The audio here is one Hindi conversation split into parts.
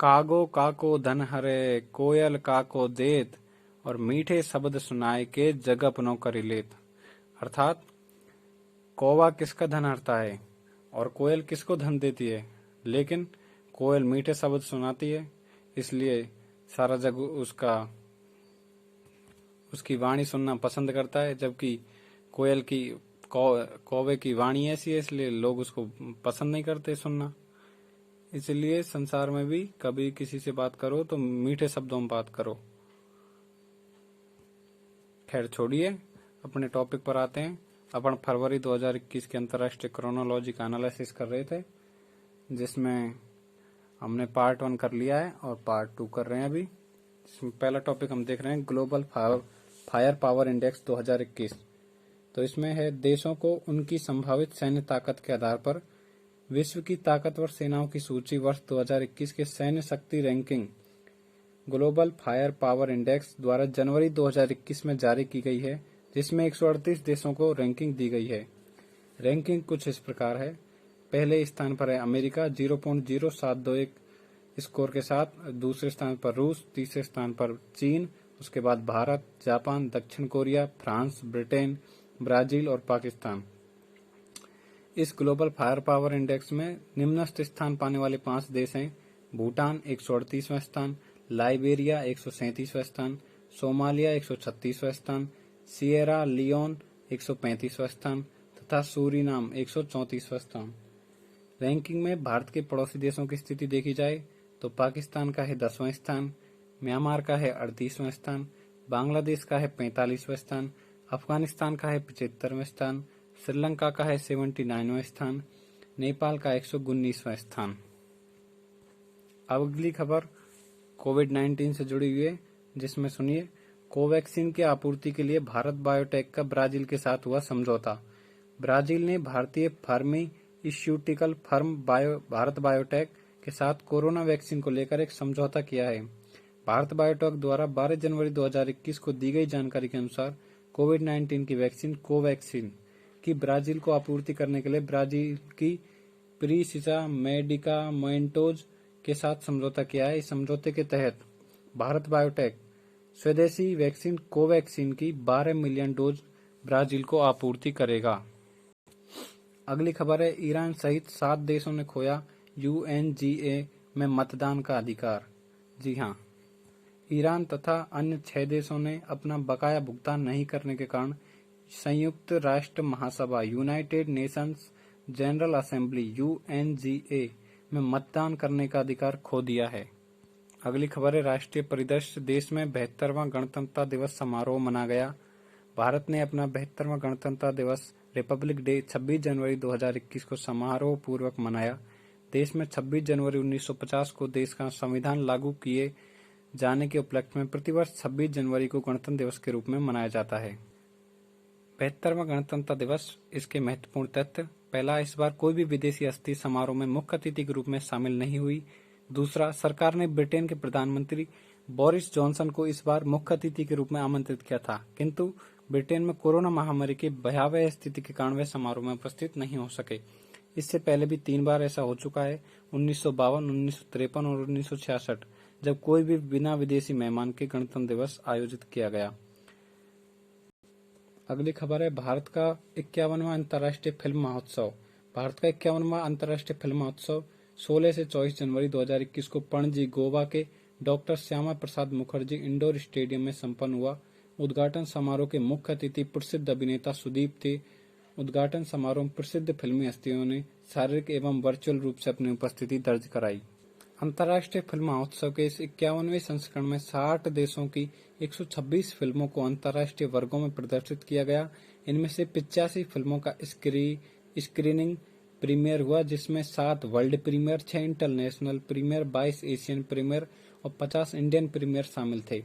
कागो काको धन हरे कोयल काको देत और मीठे शब्द सुनाए के जग अपनों करी लेत। अर्थात कौवा किसका धन हरता है और कोयल किसको धन देती है, लेकिन कोयल मीठे शब्द सुनाती है, इसलिए सारा जग उसकी वाणी सुनना पसंद करता है। जबकि कोयल की कौवे की वाणी ऐसी है, इसलिए लोग उसको पसंद नहीं करते सुनना। इसलिए संसार में भी कभी किसी से बात करो तो मीठे शब्दों में बात करो। खैर छोड़िए, अपने टॉपिक पर आते हैं। अपन फरवरी 2021 के अंतर्राष्ट्रीय क्रोनोलॉजी का एनालिसिस कर रहे थे, जिसमें हमने पार्ट 1 कर लिया है और पार्ट 2 कर रहे हैं अभी। इसमें पहला टॉपिक हम देख रहे हैं ग्लोबल फायर पावर इंडेक्स 2021। तो इसमें है देशों को उनकी संभावित सैन्य ताकत के आधार पर विश्व की ताकतवर सेनाओं की सूची वर्ष 2021 के सैन्य शक्ति ranking global fire power index द्वारा जनवरी 2021 में जारी की गई है, जिसमें 138 देशों को रैंकिंग दी गई है। रैंकिंग कुछ इस प्रकार है। पहले स्थान पर है अमेरिका 0.0721 स्कोर के साथ, दूसरे स्थान पर रूस, तीसरे स्थान पर चीन, उसके बाद भारत, जापान, दक्षिण कोरिया, फ्रांस, ब्रिटेन, ब्राजील और पाकिस्तान। इस ग्लोबल फायर पावर इंडेक्स में निम्नस्थ स्थान पाने वाले 5 देश हैं: भूटान 138वां स्थान, लाइबेरिया 137वां स्थान, सोमालिया 136वां स्थान, सिएरा लियोन 135वां स्थान तथा सूरीनाम 134वां स्थान। रैंकिंग में भारत के पड़ोसी देशों की स्थिति देखी जाए तो पाकिस्तान का है 10वां स्थान, म्यांमार का है 38वां स्थान, बांग्लादेश का है 45वां स्थान, अफगानिस्तान का है 75वां स्थान, श्रीलंका का है 79वां स्थान, नेपाल का 119वां स्थान। अब अगली खबर कोविड-19 से जुड़ी हुई है, जिसमें सुनिए, कोवैक्सीन की आपूर्ति के लिए भारत बायोटेक का ब्राजील के साथ हुआ समझौता। ब्राजील ने भारतीय फार्मास्यूटिकल फर्म भारत बायोटेक के साथ कोरोना वैक्सीन को लेकर एक समझौता किया है। भारत बायोटेक द्वारा 12 जनवरी 2021 को दी गई जानकारी के अनुसार कोविड-19 की वैक्सीन कोवैक्सीन की ब्राजील को आपूर्ति करने के लिए ब्राजील की प्रिसिसा मेडिकामेंटोज के साथ समझौता किया है। इस समझौते के तहत भारत बायोटेक स्वदेशी वैक्सीन कोवैक्सीन की 12 मिलियन डोज ब्राजील को आपूर्ति करेगा। अगली खबर है, ईरान सहित 7 देशों ने खोया UNGA में मतदान का अधिकार। जी हाँ, ईरान तथा अन्य 6 देशों ने अपना बकाया भुगतान नहीं करने के कारण संयुक्त राष्ट्र महासभा United Nations General Assembly UNGA में मतदान करने का अधिकार खो दिया है। अगली खबर है, राष्ट्रीय परिदृश्य। देश में 72वां गणतंत्र दिवस समारोह मना गया। भारत ने अपना 72वां गणतंत्र दिवस रिपब्लिक डे 26 जनवरी 2021 को समारोह पूर्वक मनाया। देश में 26 जनवरी 1950 को देश का संविधान लागू किए जाने के उपलक्ष्य में प्रतिवर्ष 26 जनवरी को गणतंत्र दिवस के रूप में मनाया जाता है। 72वां गणतंत्र दिवस, इसके महत्वपूर्ण तथ्य: पहला, इस बार कोई भी विदेशी हस्ती समारोह में मुख्य अतिथि के रूप में शामिल नहीं हुई। दूसरा, सरकार ने ब्रिटेन के प्रधानमंत्री बोरिस जॉनसन को इस बार मुख्य अतिथि के रूप में आमंत्रित किया था, किंतु ब्रिटेन में कोरोना महामारी की भयावह स्थिति के कारण वे समारोह में उपस्थित नहीं हो सके। इससे पहले भी 3 बार ऐसा हो चुका है, 1952, 1953 और 1966, जब कोई भी बिना विदेशी मेहमान के गणतंत्र दिवस आयोजित किया गया। अगली खबर है, भारत का 51वां अंतर्राष्ट्रीय फिल्म महोत्सव। भारत का 51वां अंतर्राष्ट्रीय फिल्म महोत्सव 16 से 24 जनवरी 2021 को पणजी, गोवा के doctor Shyama Prasad Mukherjee indoor stadium में संपन्न हुआ। उद्घाटन समारोह के मुख्य अतिथि प्रसिद्ध अभिनेता सुदीप थे। उद्घाटन समारोह में प्रसिद्ध फिल्मी हस्तियों ने शारीरिक एवं वर्चुअल रूप से अपनी उपस्थिति दर्ज कराई। अंतर्राष्ट्रीय फिल्म महोत्सव के इस 51वें संस्करण में 60 देशों की 126 फिल्मों को अंतर्राष्ट्रीय वर्गों में प्रदर्शित किया गया। इनमें से 85 फिल्मों का स्क्रीनिंग प्रीमियर हुआ, जिसमें 7 world premiere, 6 international premiere, 22 Asian premiere और 50 इंडियन प्रीमियर शामिल थे।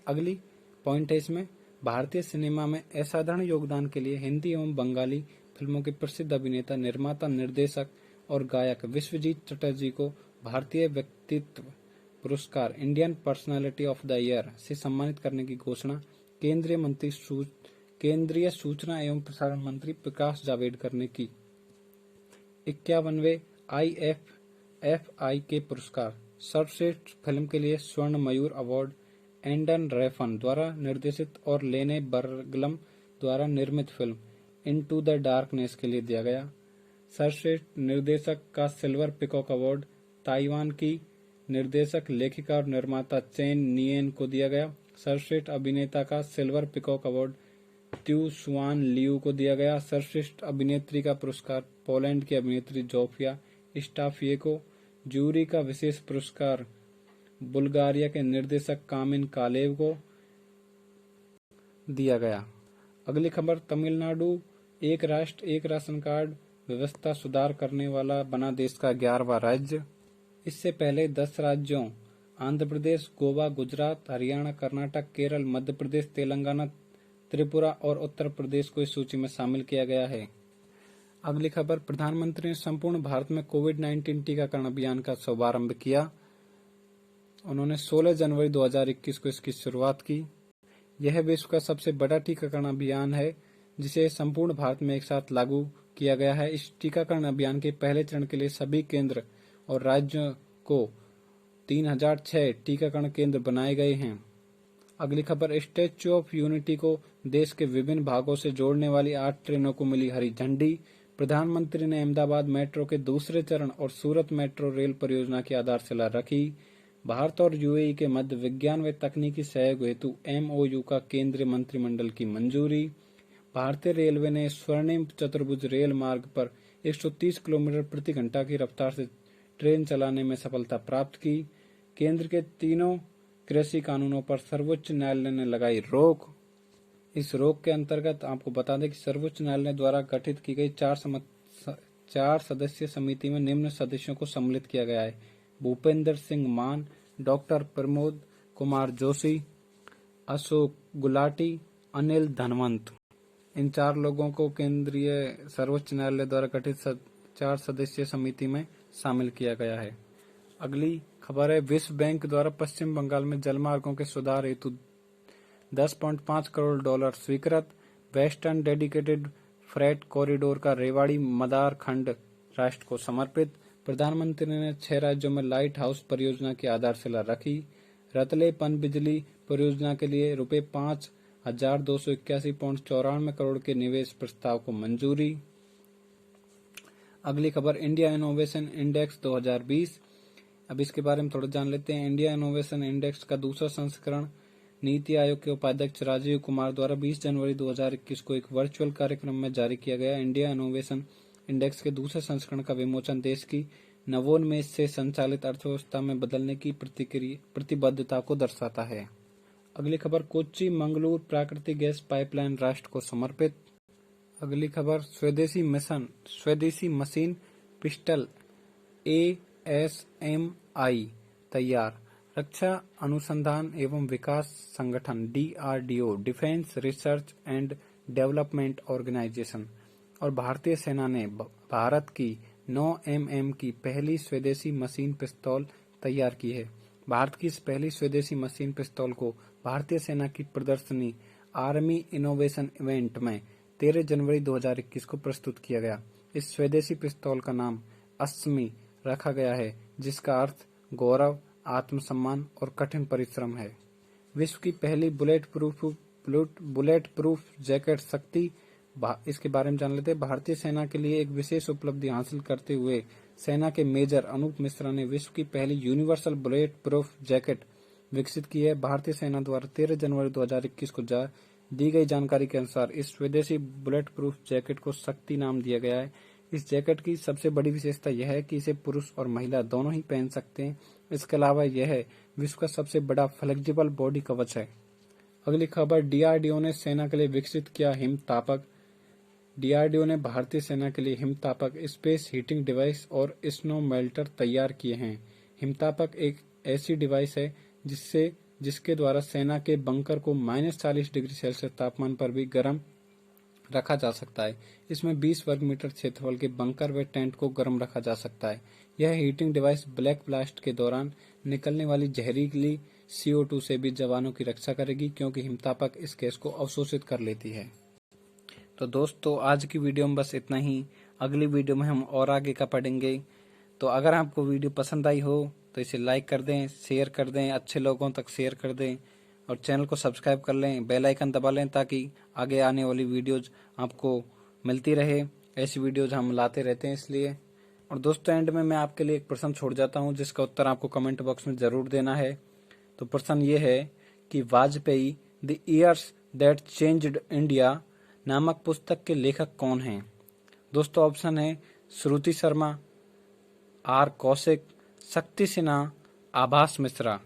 अगली पॉइंट है इसमें, भारतीय सिनेमा में असाधारण योगदान के लिए हिंदी एवं बंगाली फिल्मों के प्रसिद्ध अभिनेता, निर्माता, निर्देशक और गायक विश्वजीत चटर्जी को भारतीय व्यक्तित्व पुरस्कार Indian personality of the year से सम्मानित करने की घोषणा केंद्रीय सूचना एवं प्रसारण मंत्री प्रकाश जावड़ेकर ने की। 51वें IFFI के पुरस्कार सर्वश्रेष्ठ फिल्म के लिए स्वर्ण मयूर अवार्ड एंडन रेफन द्वारा निर्देशित और लेने बर्गलम द्वारा निर्मित फिल्म इनटू द डार्कनेस के लिए दिया गया। सर्वश्रेष्ठ निर्देशक का सिल्वर पिकॉक अवार्ड ताइवान की निर्देशक, लेखिका और निर्माता चेन नियन को दिया गया। सर्वश्रेष्ठ अभिनेता का सिल्वर पिकॉक अवार्ड त्यू स्वान लियू को दिया गया। सर्वश्रेष्ठ अभिनेत्री का पुरस्कार पोलैंड की अभिनेत्री जोफिया स्टाफिएको। जूरी का विशेष पुरस्कार बुल्गारिया के निर्देशक कामिन कालेव को दिया गया। अगली खबर, तमिलनाडु एक राष्ट्र एक राशन कार्ड व्यवस्था सुधार करने वाला बना देश का 11वां राज्य। इससे पहले 10 राज्यों आंध्र प्रदेश, गोवा, गुजरात, हरियाणा, कर्नाटक, केरल, मध्य प्रदेश, तेलंगाना, त्रिपुरा और उत्तर प्रदेश को इस सूची में शामिल किया गया है। अगली खबर, प्रधानमंत्री ने संपूर्ण भारत में कोविड-19 टीकाकरण अभियान का शुभारंभ किया। उन्होंने 16 जनवरी 2021 को इसकी शुरुआत की। यह विश्व का सबसे बड़ा टीकाकरण अभियान है जिसे संपूर्ण भारत में एक साथ लागू किया गया है। इस टीकाकरण अभियान के पहले चरण के लिए सभी केंद्र और राज्यों को 3006 टीकाकरण केंद्र बनाए गए हैं। अगली खबर, स्टैच्यू ऑफ यूनिटी को देश के विभिन्न भागों से जोड़ने वाली 8 ट्रेनों को मिली हरी झंडी। प्रधानमंत्री ने अहमदाबाद मेट्रो के दूसरे चरण और सूरत मेट्रो रेल परियोजना की आधारशिला रखी। भारत और यूएई के मध्य विज्ञान व तकनीकी सहयोग हेतु MOU का केंद्रीय मंत्रिमंडल की मंजूरी। भारतीय रेलवे ने स्वर्णिम चतुर्भुज रेल मार्ग पर 130 किलोमीटर प्रति घंटा की रफ्तार से ट्रेन चलाने में सफलता प्राप्त की। केंद्र के तीनों कृषि कानूनों पर सर्वोच्च न्यायालय ने लगाई रोक। इस रोक के अंतर्गत आपको बता दें कि सर्वोच्च न्यायालय द्वारा गठित की गई 4 सदस्यीय समिति में निम्न सदस्यों को सम्मिलित किया गया है: भूपेंद्र सिंह मान, डॉक्टर प्रमोद कुमार जोशी, अशोक गुलाटी, अनिल धनवंत। इन 4 लोगों को केंद्रीय सर्वोच्च न्यायालय द्वारा गठित 4 सदस्यीय समिति में शामिल किया गया है। अगली खबर है, विश्व बैंक द्वारा पश्चिम बंगाल में जलमार्गों के सुधार हेतु $10.5 करोड़ स्वीकृत। वेस्टर्न डेडिकेटेड फ्रेट कॉरिडोर का रेवाड़ी मदार खंड राष्ट्र को समर्पित। प्रधानमंत्री ने 6 राज्यों में लाइट हाउस परियोजना की आधारशिला रखी। रतले पनबिजली परियोजना के लिए ₹5,281.94 करोड़ के निवेश प्रस्ताव को मंजूरी। अगली खबर, इंडिया इनोवेशन इंडेक्स 2020। अब इसके बारे में थोड़ा जान लेते हैं। इंडिया इनोवेशन इंडेक्स का दूसरा संस्करण नीति आयोग के उपाध्यक्ष राजीव कुमार द्वारा 20 जनवरी 2021 को एक वर्चुअल कार्यक्रम में जारी किया गया। इंडिया इनोवेशन इंडेक्स के दूसरे संस्करण का विमोचन देश की नवोन्मेष से संचालित अर्थव्यवस्था में बदलने की प्रतिबद्धता को दर्शाता है। अगली खबर, कोच्चि मंगलूर प्राकृतिक गैस पाइपलाइन राष्ट्र को समर्पित। अगली खबर, स्वदेशी मशीन पिस्टल ASMI तैयार। रक्षा अनुसंधान एवं विकास संगठन DRDO, defence research and development organisation और भारतीय सेना ने भारत की 9 mm की पहली स्वदेशी मशीन पिस्तौल तैयार की है। भारत की इस पहली स्वदेशी मशीन पिस्तौल को भारतीय सेना की प्रदर्शनी आर्मी इनोवेशन इवेंट में 13 जनवरी 2021 को प्रस्तुत किया गया। इस स्वदेशी पिस्तौल का नाम अस्मि रखा गया है, जिसका अर्थ गौरव, आत्मसम्मान और कठिन परिश्रम है। विश्व की पहली बुलेट प्रूफ जैकेट शक्ति, इसके बारे में जान लेते हैं। भारतीय सेना के लिए एक विशेष उपलब्धि हासिल करते हुए सेना के मेजर अनूप मिश्रा ने विश्व की पहली यूनिवर्सल बुलेट प्रूफ जैकेट विकसित की है। भारतीय सेना द्वारा 13 जनवरी 2021 को दी गई जानकारी के अनुसार इस स्वदेशी बुलेट प्रूफ जैकेट को शक्ति नाम दिया गया है। इस जैकेट की सबसे बड़ी विशेषता यह है कि इसे पुरुष और महिला दोनों ही पहन सकते हैं। इसके अलावा यह विश्व का सबसे बड़ा फ्लेक्सिबल बॉडी कवच है। अगली खबर, DRDO ने सेना के लिए विकसित किया हिमतापक। DRDO ने भारतीय सेना के लिए हिमतापक, स्पेस हीटिंग डिवाइस और स्नो मेल्टर तैयार किए हैं। हिमतापक एक ऐसी डिवाइस है जिसके द्वारा सेना के बंकर को -40 डिग्री सेल्सियस तापमान पर भी गर्म रखा जा सकता है। इसमें 20 वर्ग मीटर क्षेत्रफल के बंकर व टेंट को गर्म रखा जा सकता है। यह हीटिंग डिवाइस ब्लैक ब्लास्ट के दौरान निकलने वाली जहरीली CO2 से भी जवानों की रक्षा करेगी, क्योंकि हिमतापक इस गैस को अवशोषित कर लेती है। तो दोस्तों, आज की वीडियो में बस इतना ही। अगली वीडियो में हम और आगे का पढ़ेंगे। तो अगर आपको वीडियो पसंद आई हो तो इसे लाइक कर दें, शेयर कर दें, अच्छे लोगों तक शेयर कर दें और चैनल को सब्सक्राइब कर लें, बेल आइकन दबा लें ताकि आगे आने वाली वीडियोज आपको मिलती रहे। ऐसी वीडियोज हम लाते रहते हैं इसलिए। और दोस्तों एंड में मैं आपके लिए एक प्रश्न छोड़ जाता हूं जिसका उत्तर आपको कमेंट बॉक्स में जरूर देना है। तो प्रश्न ये है कि Vajpayee the years that changed India नामक पुस्तक के लेखक कौन हैं? दोस्तों ऑप्शन है श्रुति शर्मा, आर कौशिक, शक्ति सिन्हा, आभास मिश्रा।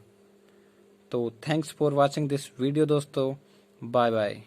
तो thanks for watching this video दोस्तों, बाय बाय।